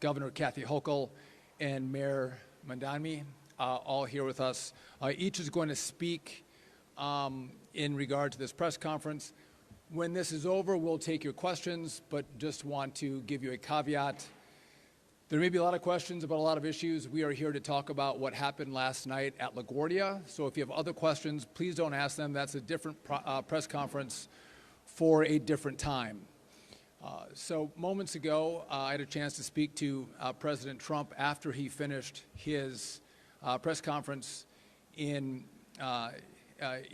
Governor Kathy Hochul and Mayor Mamdani, all here with us. Each is going to speak in regard to this press conference. When this is over, we'll take your questions, but just want to give you a caveat. There may be a lot of questions about a lot of issues. We are here to talk about what happened last night at LaGuardia. So if you have other questions, please don't ask them. That's a different press conference for a different time. So moments ago, I had a chance to speak to President Trump after he finished his press conference in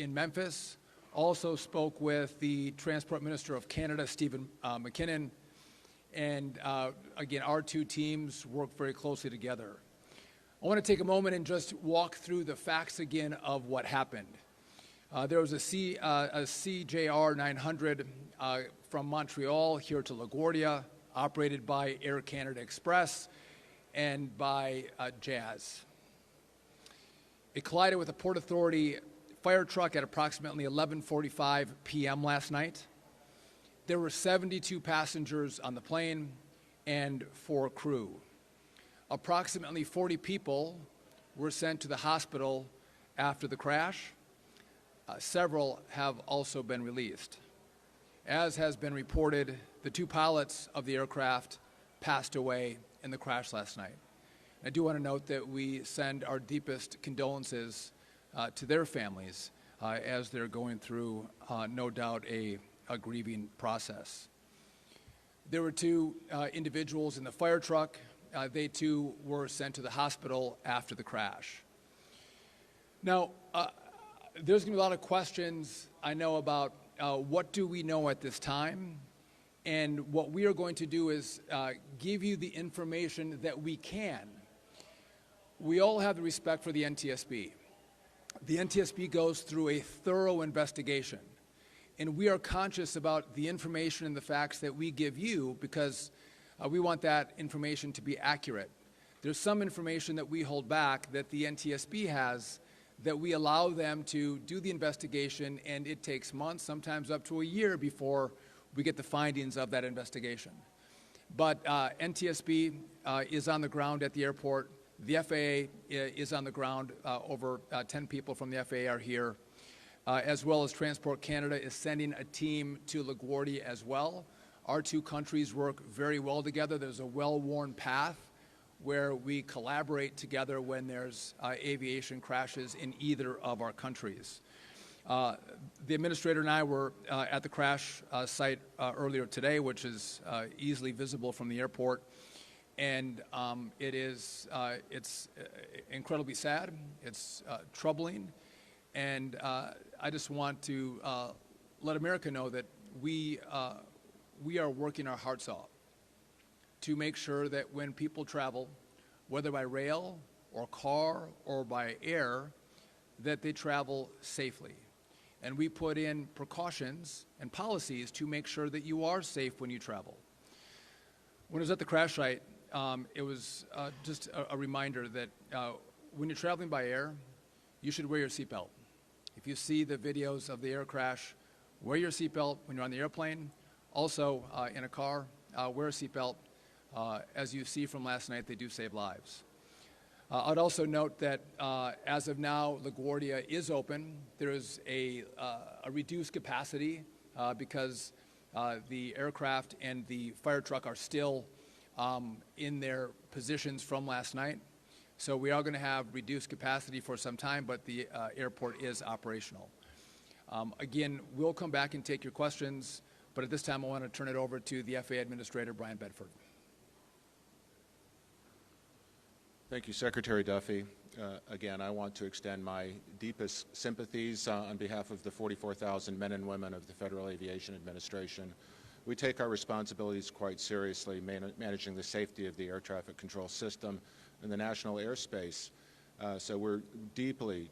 Memphis. Also spoke with the Transport Minister of Canada, Stephen McKinnon. And again, our two teams work very closely together. I want to take a moment and just walk through the facts again of what happened. There was a CJR 900 from Montreal here to LaGuardia, operated by Air Canada Express and by Jazz. It collided with a Port Authority fire truck at approximately 11:45 p.m. last night. There were 72 passengers on the plane and 4 crew. Approximately 40 people were sent to the hospital after the crash. Several have also been released. As has been reported, the 2 pilots of the aircraft passed away in the crash last night. I do want to note that we send our deepest condolences to their families as they're going through, no doubt, a grieving process. There were 2 individuals in the fire truck. They too were sent to the hospital after the crash. Now, there's going to be a lot of questions, I know, about what do we know at this time? And what we are going to do is give you the information that we can. We all have the respect for the NTSB. The NTSB goes through a thorough investigation. And we are conscious about the information and the facts that we give you because we want that information to be accurate. There's some information that we hold back that the NTSB has that we allow them to do the investigation, and it takes months, sometimes up to a year before we get the findings of that investigation. But NTSB is on the ground at the airport. The FAA is on the ground. Over 10 people from the FAA are here. As well as Transport Canada is sending a team to LaGuardia as well. Our 2 countries work very well together. There's a well-worn path where we collaborate together when there's aviation crashes in either of our countries. The administrator and I were at the crash site earlier today, which is easily visible from the airport. And it's incredibly sad. It's troubling. And I just want to let America know that we are working our hearts off to make sure that when people travel, whether by rail or car or by air, that they travel safely. And we put in precautions and policies to make sure that you are safe when you travel. When I was at the crash site, it was just a reminder that when you're traveling by air, you should wear your seatbelt. If you see the videos of the air crash, wear your seatbelt when you're on the airplane. Also, in a car, wear a seatbelt. As you see from last night, they do save lives. I'd also note that as of now, LaGuardia is open. There is a reduced capacity because the aircraft and the fire truck are still in their positions from last night. So we are going to have reduced capacity for some time, but the airport is operational. Again, we'll come back and take your questions, but at this time I want to turn it over to the FAA Administrator Bryan Bedford. Thank you, Secretary Duffy. Again, I want to extend my deepest sympathies on behalf of the 44,000 men and women of the Federal Aviation Administration. We take our responsibilities quite seriously, managing the safety of the air traffic control system in the national airspace. So we're deeply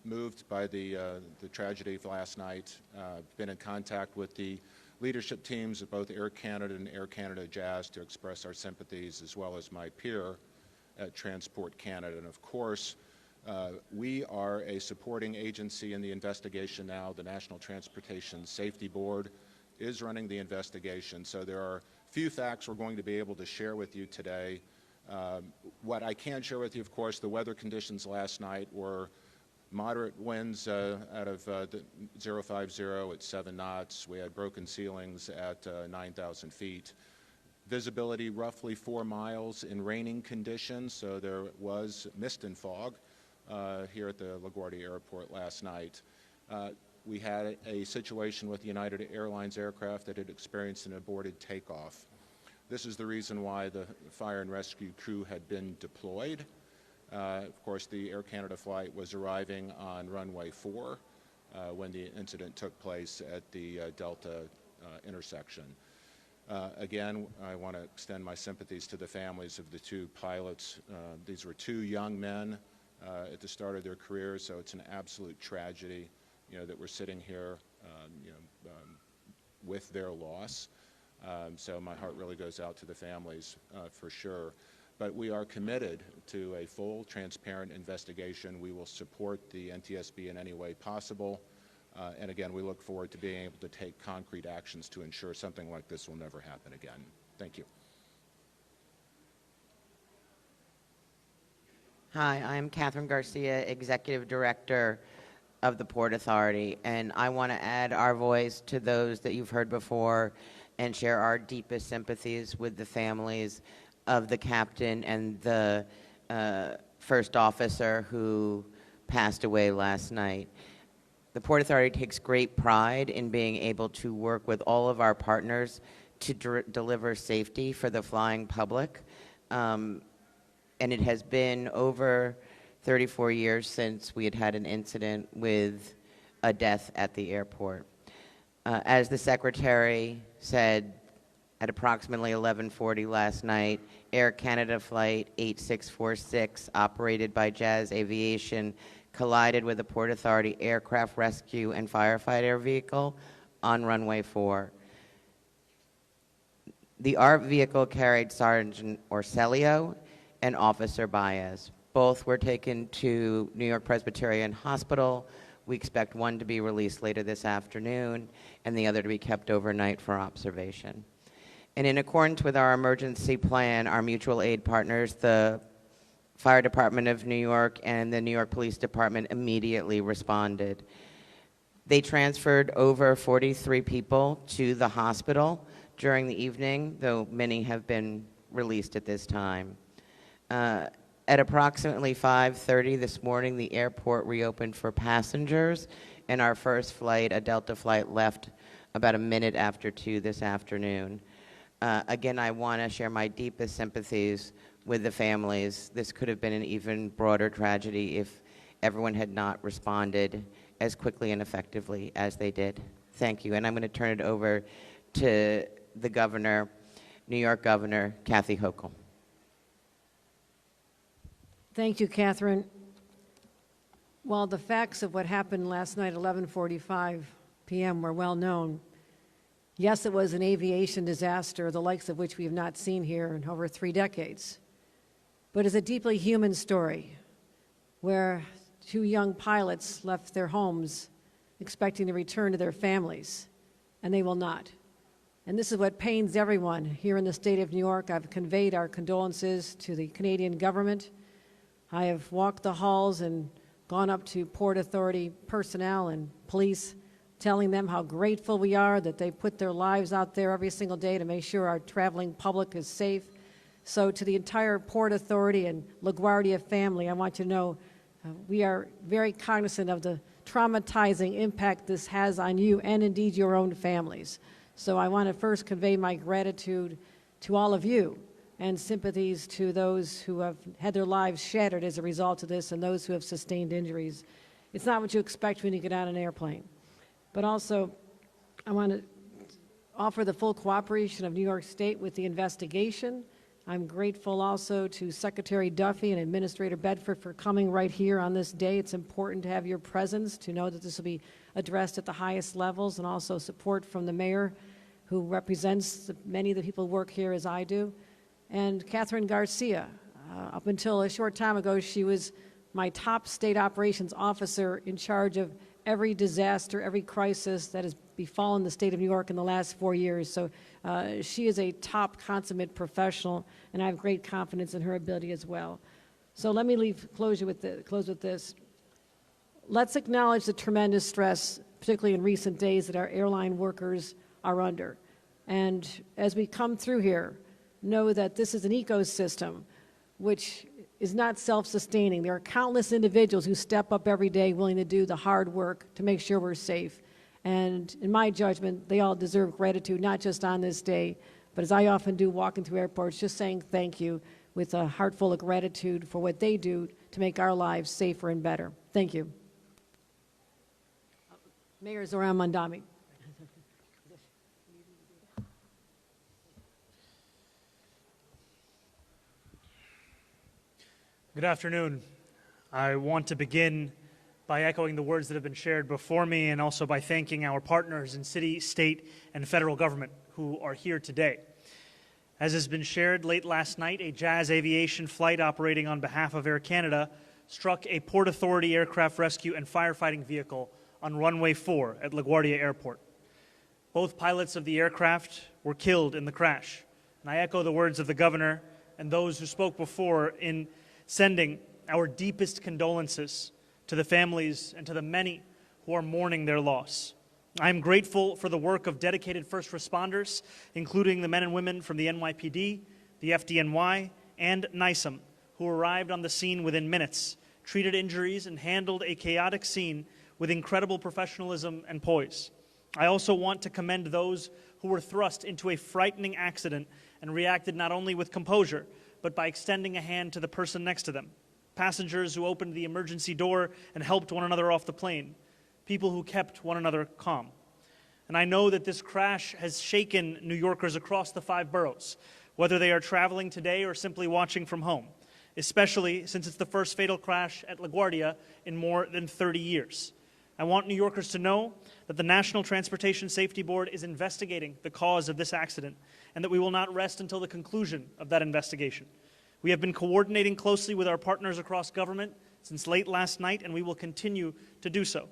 moved by the tragedy of last night. Been in contact with the leadership teams of both Air Canada and Air Canada Jazz to express our sympathies, as well as my peer at Transport Canada. And of course, we are a supporting agency in the investigation now. The National Transportation Safety Board is running the investigation. So there are few facts we're going to be able to share with you today. What I can share with you, of course, the weather conditions last night were moderate winds out of 050 at 7 knots. We had broken ceilings at 9,000 feet. Visibility roughly 4 miles in raining conditions, so there was mist and fog here at the LaGuardia Airport last night. We had a situation with United Airlines aircraft that had experienced an aborted takeoff. This is the reason why the fire and rescue crew had been deployed. Of course, the Air Canada flight was arriving on runway 4 when the incident took place at the Delta intersection. Again, I want to extend my sympathies to the families of the 2 pilots. These were 2 young men at the start of their careers, so it's an absolute tragedy, that we're sitting here, with their loss. So my heart really goes out to the families for sure. But we are committed to a full, transparent investigation. We will support the NTSB in any way possible. And again, we look forward to being able to take concrete actions to ensure something like this will never happen again. Thank you. Hi, I'm Catherine Garcia, Executive Director of the Port Authority, and I want to add our voice to those that you've heard before and share our deepest sympathies with the families of the captain and the first officer who passed away last night. The Port Authority takes great pride in being able to work with all of our partners to deliver safety for the flying public. And it has been over 34 years since we had an incident with a death at the airport. As the Secretary said, at approximately 11:40 last night, Air Canada Flight 8646, operated by Jazz Aviation, collided with a Port Authority aircraft rescue and firefighter vehicle on runway 4. The ARP vehicle carried Sergeant Orselio and Officer Baez. Both were taken to New York Presbyterian Hospital. We expect one to be released later this afternoon and the other to be kept overnight for observation. And in accordance with our emergency plan, our mutual aid partners, the Fire Department of New York and the New York Police Department, immediately responded. They transferred over 43 people to the hospital during the evening, though many have been released at this time. At approximately 5:30 this morning, the airport reopened for passengers, and our first flight, a Delta flight, left about a minute after 2 this afternoon. Again, I want to share my deepest sympathies with the families. This could have been an even broader tragedy if everyone had not responded as quickly and effectively as they did. Thank you. And I'm going to turn it over to the governor, New York Governor Kathy Hochul. Thank you, Catherine. While the facts of what happened last night at 11:45 p.m. were well known, yes, it was an aviation disaster, the likes of which we have not seen here in over 3 decades. But it's a deeply human story where 2 young pilots left their homes expecting to return to their families, and they will not. And this is what pains everyone here in the state of New York. I've conveyed our condolences to the Canadian government. I have walked the halls and gone up to Port Authority personnel and police, telling them how grateful we are that they put their lives out there every single day to make sure our traveling public is safe. So to the entire Port Authority and LaGuardia family, I want you to know we are very cognizant of the traumatizing impact this has on you and indeed your own families. So I want to first convey my gratitude to all of you and sympathies to those who have had their lives shattered as a result of this and those who have sustained injuries. It's not what you expect when you get on an airplane. But also, I want to offer the full cooperation of New York State with the investigation. I'm grateful also to Secretary Duffy and Administrator Bedford for coming right here on this day. It's important to have your presence, to know that this will be addressed at the highest levels, and also support from the mayor, who represents many of the people who work here as I do. And Catherine Garcia, up until a short time ago, she was my top state operations officer in charge of every disaster, every crisis that has befallen the state of New York in the last 4 years. So she is a top consummate professional, and I have great confidence in her ability as well. So let me close with this. Let's acknowledge the tremendous stress, particularly in recent days, that our airline workers are under. And as we come through here, know that this is an ecosystem which is not self-sustaining. There are countless individuals who step up every day willing to do the hard work to make sure we're safe. And in my judgment, they all deserve gratitude, not just on this day, but as I often do walking through airports, just saying thank you with a heart full of gratitude for what they do to make our lives safer and better. Thank you. Mayor Zohran Mamdani. Good afternoon. I want to begin by echoing the words that have been shared before me and also by thanking our partners in city, state, and federal government who are here today. As has been shared, late last night, a Jazz Aviation flight operating on behalf of Air Canada struck a Port Authority aircraft rescue and firefighting vehicle on runway 4 at LaGuardia Airport. Both pilots of the aircraft were killed in the crash. And I echo the words of the governor and those who spoke before in sending our deepest condolences to the families and to the many who are mourning their loss. I am grateful for the work of dedicated first responders, including the men and women from the NYPD, the FDNY, and NYSM, who arrived on the scene within minutes, treated injuries, and handled a chaotic scene with incredible professionalism and poise. I also want to commend those who were thrust into a frightening accident and reacted not only with composure, but by extending a hand to the person next to them. Passengers who opened the emergency door and helped one another off the plane. People who kept one another calm. And I know that this crash has shaken New Yorkers across the 5 boroughs, whether they are traveling today or simply watching from home, especially since it's the first fatal crash at LaGuardia in more than 30 years. I want New Yorkers to know that the National Transportation Safety Board is investigating the cause of this accident and that we will not rest until the conclusion of that investigation. We have been coordinating closely with our partners across government since late last night, and we will continue to do so.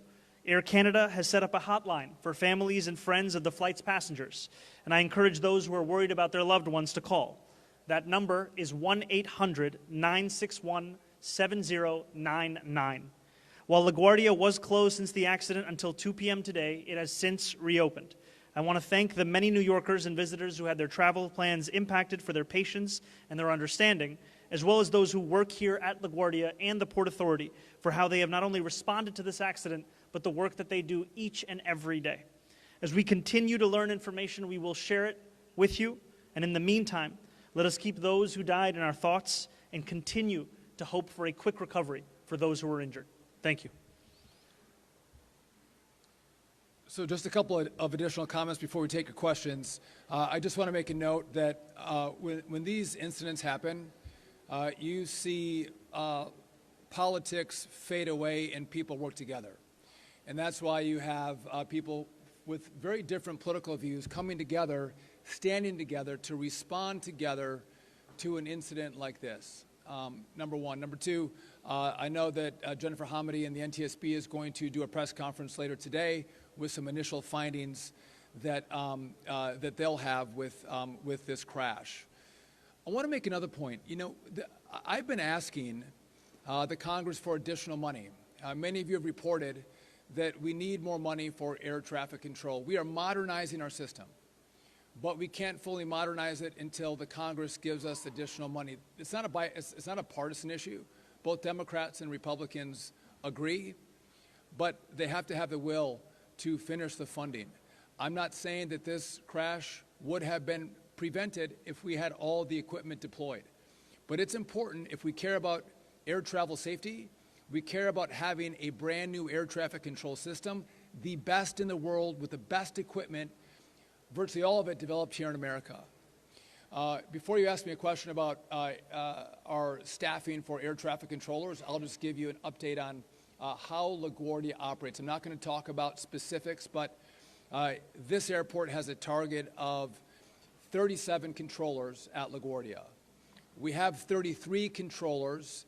Air Canada has set up a hotline for families and friends of the flight's passengers, and I encourage those who are worried about their loved ones to call. That number is 1-800-961-7099. While LaGuardia was closed since the accident until 2 p.m. today, it has since reopened. I want to thank the many New Yorkers and visitors who had their travel plans impacted for their patience and their understanding, as well as those who work here at LaGuardia and the Port Authority for how they have not only responded to this accident, but the work that they do each and every day. As we continue to learn information, we will share it with you, and in the meantime, let us keep those who died in our thoughts and continue to hope for a quick recovery for those who were injured. Thank you. So just a couple of additional comments before we take your questions. I just want to make a note that when these incidents happen, you see politics fade away and people work together. And that's why you have people with very different political views coming together, standing together to respond together to an incident like this. Number one. Number two, I know that Jennifer Hamady and the NTSB is going to do a press conference later today with some initial findings that that they'll have with this crash. I want to make another point. You know, I've been asking the Congress for additional money. Many of you have reported that we need more money for air traffic control. We are modernizing our system, but we can't fully modernize it until the Congress gives us additional money. It's not a partisan issue. Both Democrats and Republicans agree, but they have to have the will to finish the funding. I'm not saying that this crash would have been prevented if we had all the equipment deployed, but it's important if we care about air travel safety, we care about having a brand new air traffic control system, the best in the world with the best equipment, virtually all of it developed here in America. Before you ask me a question about our staffing for air traffic controllers, I'll just give you an update on how LaGuardia operates. I'm not going to talk about specifics, but this airport has a target of 37 controllers at LaGuardia. We have 33 controllers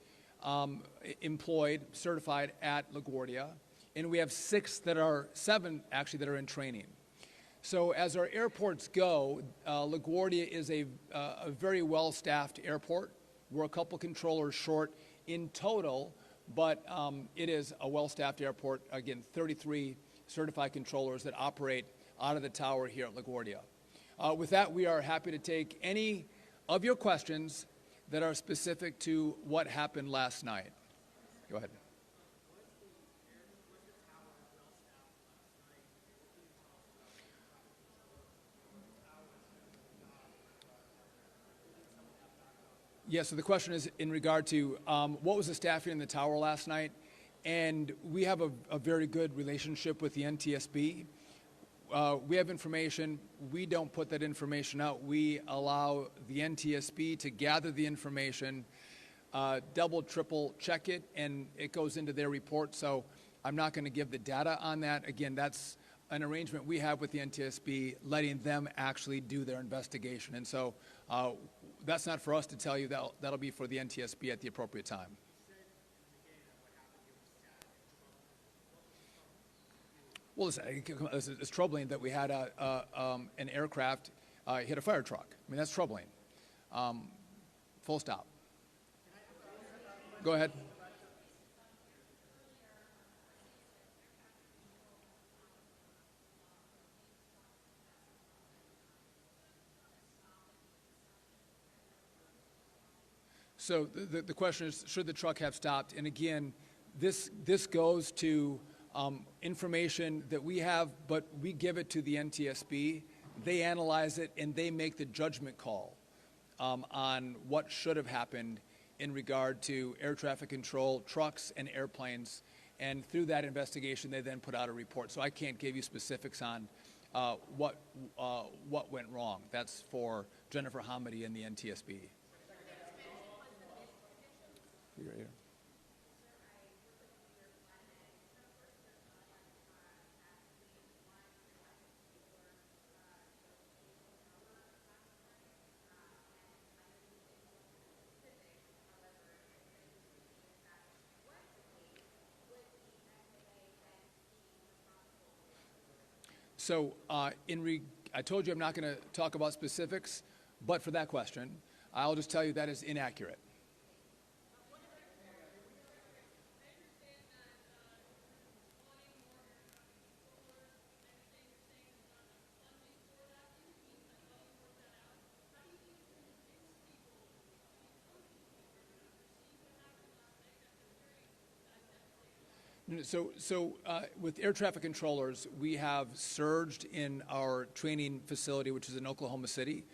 employed, certified at LaGuardia, and we have seven actually that are in training. So as our airports go, LaGuardia is a very well-staffed airport. We're a couple controllers short in total, but it is a well-staffed airport. Again, 33 certified controllers that operate out of the tower here at LaGuardia. With that, we are happy to take any of your questions that are specific to what happened last night. Go ahead. Yeah, so the question is in regard to what was the staffing in the tower last night? And we have a very good relationship with the NTSB. We have information. We don't put that information out. We allow the NTSB to gather the information, double, triple check it, and it goes into their report. So I'm not going to give the data on that. Again, that's an arrangement we have with the NTSB, letting them actually do their investigation. And so that's not for us to tell you. That'll be for the NTSB at the appropriate time. Well, listen, it's troubling that we had an aircraft hit a fire truck. I mean, that's troubling. Full stop. Go ahead. So the question is, should the truck have stopped? And again, this goes to information that we have, but we give it to the NTSB. They analyze it, and they make the judgment call on what should have happened in regard to air traffic control, trucks, and airplanes. And through that investigation, they then put out a report. So I can't give you specifics on what went wrong. That's for Jennifer Hamady and the NTSB. Right here. So I told you I'm not going to talk about specifics, but for that question, I'll just tell you that is inaccurate. So with air traffic controllers, we have surged in our training facility, which is in Oklahoma City.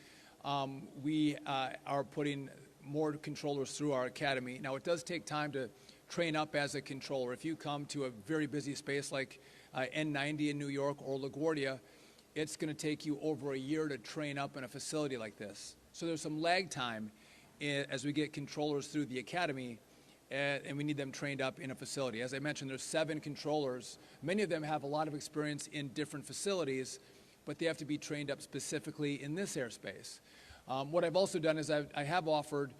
We are putting more controllers through our academy. Now, it does take time to train up as a controller. If you come to a very busy space like N90 in New York or LaGuardia, it's going to take you over a year to train up in a facility like this. So there's some lag time as we get controllers through the academy, and we need them trained up in a facility. As I mentioned, there's 7 controllers. Many of them have a lot of experience in different facilities, but they have to be trained up specifically in this airspace. What I've also done is I have offered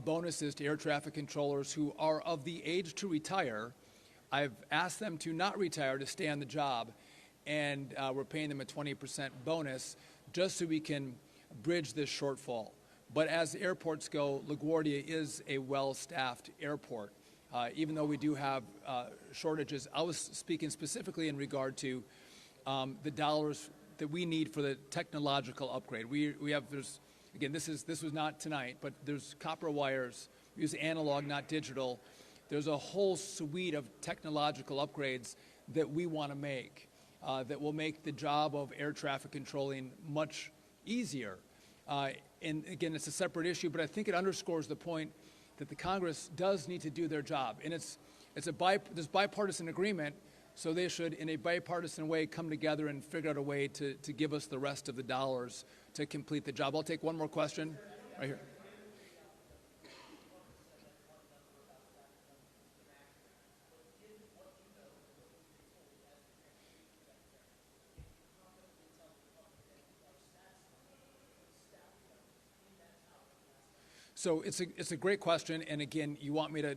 bonuses to air traffic controllers who are of the age to retire. I've asked them to not retire, to stay on the job, and we're paying them a 20% bonus just so we can bridge this shortfall. But as airports go, LaGuardia is a well-staffed airport. Even though we do have shortages, I was speaking specifically in regard to the dollars that we need for the technological upgrade. Again, this was not tonight, but there's copper wires. We use analog, not digital. There's a whole suite of technological upgrades that we want to make that will make the job of air traffic controlling much easier. And again, it's a separate issue, but I think it underscores the point that the Congress does need to do their job. And there's bipartisan agreement, so they should, in a bipartisan way, come together and figure out a way to give us the rest of the dollars to complete the job. I'll take one more question right here. So it's a great question, and again, you want me to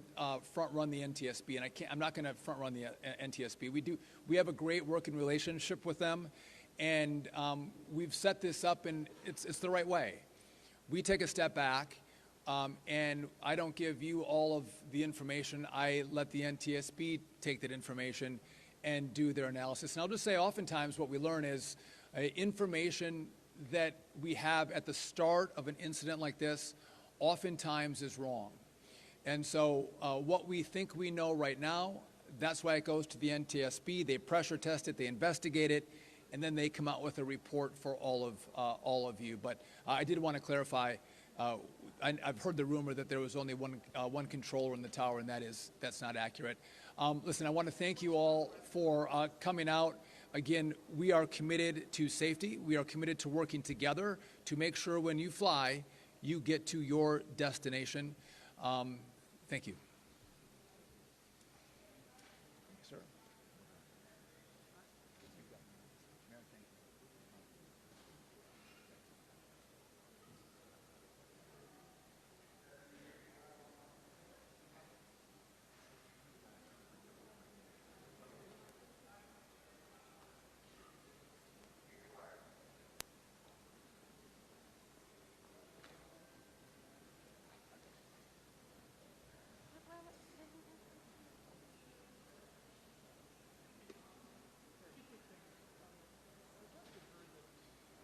front run the NTSB, and I'm not going to front run the NTSB. We have a great working relationship with them, and we've set this up, and it's the right way. We take a step back, and I don't give you all of the information. I let the NTSB take that information and do their analysis. And I'll just say, oftentimes what we learn is information that we have at the start of an incident like this oftentimes is wrong. And so what we think we know right now, that's why it goes to the NTSB. They pressure test it, they investigate it, and then they come out with a report for all of you. But I did want to clarify, I've heard the rumor that there was only one controller in the tower, and that's not accurate. Listen, I want to thank you all for coming out. Again, we are committed to safety. We are committed to working together to make sure when you fly, you get to your destination. Thank you.